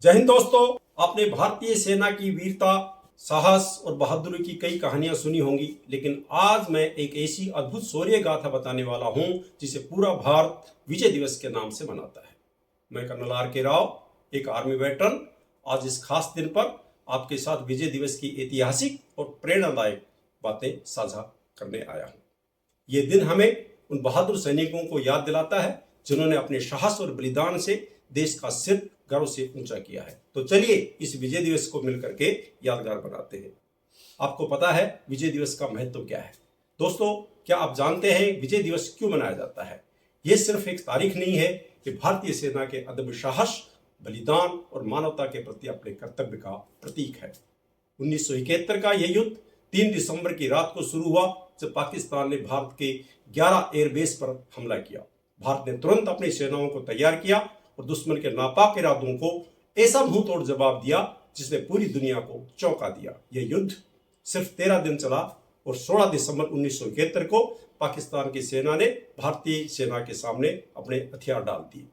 जय हिंद दोस्तों। आपने भारतीय सेना की वीरता, साहस और बहादुरी की कई कहानियां सुनी होंगी, लेकिन आज मैं एक ऐसी अद्भुत शौर्य गाथा बताने वाला हूं जिसे पूरा भारत विजय दिवस के नाम से मनाता है। मैं कर्नल R.K. राव, एक आर्मी वेटरन, आज इस खास दिन पर आपके साथ विजय दिवस की ऐतिहासिक और प्रेरणादायक बातें साझा करने आया हूं। ये दिन हमें उन बहादुर सैनिकों को याद दिलाता है जिन्होंने अपने साहस और बलिदान से देश का सिर गर्व से ऊंचा किया है। तो चलिए इस विजय दिवस को मिलकर के यादगार बनाते हैं। आपको पता है विजय दिवस का महत्व क्या है? दोस्तों, क्या आप जानते हैं विजय दिवस क्यों मनाया जाता है? ये सिर्फ एक तारीख नहीं है, कि भारतीय सेना के अदम्य साहस, बलिदान और मानवता के प्रति अपने कर्तव्य का प्रतीक है। 1971 का यह युद्ध 3 दिसंबर की रात को शुरू हुआ, जब पाकिस्तान ने भारत के 11 एयरबेस पर हमला किया। भारत ने तुरंत अपनी सेनाओं को तैयार किया और दुश्मन के नापाक इरादों को ऐसा मुंहतोड़ जवाब दिया जिसने पूरी दुनिया को चौंका दिया। यह युद्ध सिर्फ 13 दिन चला और 16 दिसंबर 1971 को पाकिस्तान की सेना ने भारतीय सेना के सामने अपने हथियार डाल दिए।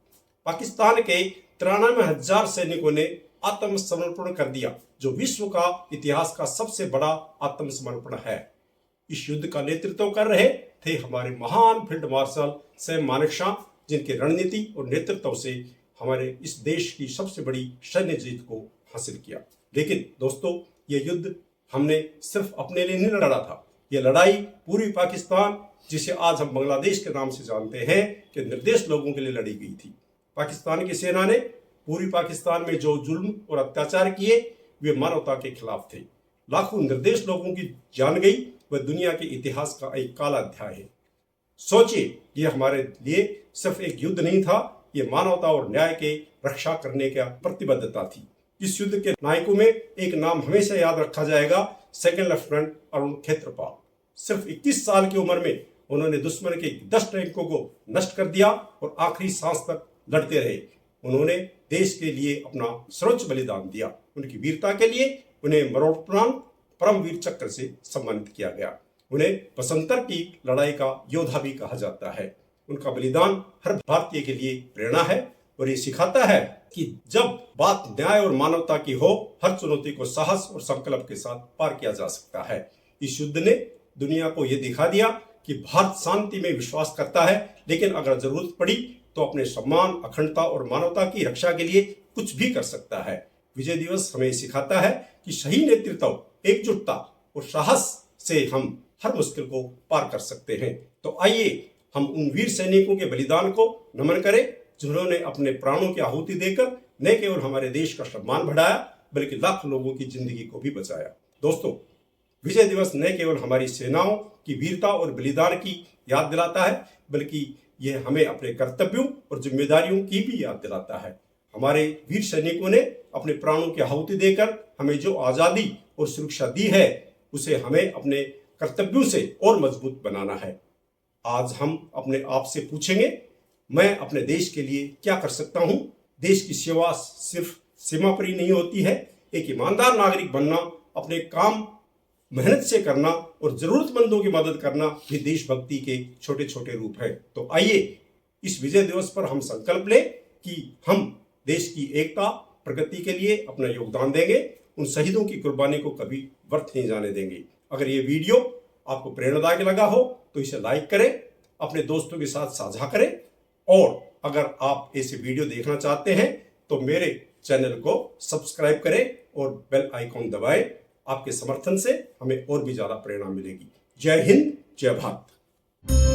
पाकिस्तान के 93,000 सैनिकों ने आत्मसमर्पण कर दिया, जो विश्व का इतिहास का सबसे बड़ा आत्मसमर्पण है। इस युद्ध का नेतृत्व कर रहे थे हमारे महान फील्ड मार्शल सैम मानेकशॉ, जिनके रणनीति और नेतृत्व से हमारे इस देश की सबसे बड़ी सैन्य जीत को हासिल किया। लेकिन दोस्तों, यह युद्ध हमने सिर्फ अपने लिए नहीं लड़ा था। यह लड़ाई पूर्वी पाकिस्तान, जिसे आज हम बांग्लादेश के नाम से जानते हैं, के निर्देश लोगों के लिए लड़ी गई थी। पाकिस्तान की सेना ने पूर्वी पाकिस्तान में जो जुल्म और अत्याचार किए, वे मानवता के खिलाफ थे। लाखों निर्देश लोगों की जान गई। वह दुनिया के इतिहास का एक काला अध्याय है। सोचिए, यह हमारे लिए सिर्फ एक युद्ध नहीं था, यह मानवता और न्याय के रक्षा करने का प्रतिबद्धता थी। इस युद्ध के नायकों में एक नाम हमेशा याद रखा जाएगा, सेकंड लेफ्टिनेंट अरुण खेत्रपाल। सिर्फ 21 साल की उम्र में उन्होंने दुश्मन के 10 टैंकों को नष्ट कर दिया और आखिरी सांस तक लड़ते रहे। उन्होंने देश के लिए अपना सर्वोच्च बलिदान दिया। उनकी वीरता के लिए उन्हें मरणोपरांत परमवीर चक्र से सम्मानित किया गया। उन्हें बसंतर की लड़ाई का योद्धा भी कहा जाता है। उनका बलिदान हर भारतीय के लिए प्रेरणा है और ये सिखाता है कि जब बात न्याय और मानवता की हो, हर चुनौती को साहस और संकल्प के साथ पार किया जा सकता है। इस युद्ध ने दुनिया को यह दिखा दिया कि भारत शांति में विश्वास करता है, लेकिन अगर जरूरत पड़ी तो अपने सम्मान, अखंडता और मानवता की रक्षा के लिए कुछ भी कर सकता है। विजय दिवस हमें सिखाता है कि सही नेतृत्व, एकजुटता और साहस से हम हर मुश्किल को पार कर सकते हैं। तो आइए हम उन वीर सैनिकों के बलिदान को नमन करें, जिन्होंने अपने प्राणों की आहुति देकर न केवल हमारे देश का सम्मान बढ़ाया, बल्कि लाखों लोगों की जिंदगी को भी बचाया। दोस्तों, विजय दिवस न केवल हमारी सेनाओं की वीरता और बलिदान की याद दिलाता है, बल्कि यह हमें अपने कर्तव्यों और जिम्मेदारियों की भी याद दिलाता है। हमारे वीर सैनिकों ने अपने प्राणों की आहुति देकर हमें जो आज़ादी और सुरक्षा दी है, उसे हमें अपने कर्तव्यों से और मजबूत बनाना है। आज हम अपने आप से पूछेंगे, मैं अपने देश के लिए क्या कर सकता हूं? देश की सेवा सिर्फ सीमा पर ही नहीं होती है। एक ईमानदार नागरिक बनना, अपने काम मेहनत से करना और जरूरतमंदों की मदद करना भी देशभक्ति के छोटे छोटे रूप है। तो आइए इस विजय दिवस पर हम संकल्प लें कि हम देश की एकता, प्रगति के लिए अपना योगदान देंगे। उन शहीदों की कुर्बानी को कभी व्यर्थ नहीं जाने देंगे। अगर ये वीडियो आपको प्रेरणादायक लगा हो तो इसे लाइक करें, अपने दोस्तों के साथ साझा करें, और अगर आप ऐसे वीडियो देखना चाहते हैं तो मेरे चैनल को सब्सक्राइब करें और बेल आइकॉन दबाएं। आपके समर्थन से हमें और भी ज्यादा प्रेरणा मिलेगी। जय हिंद, जय भारत।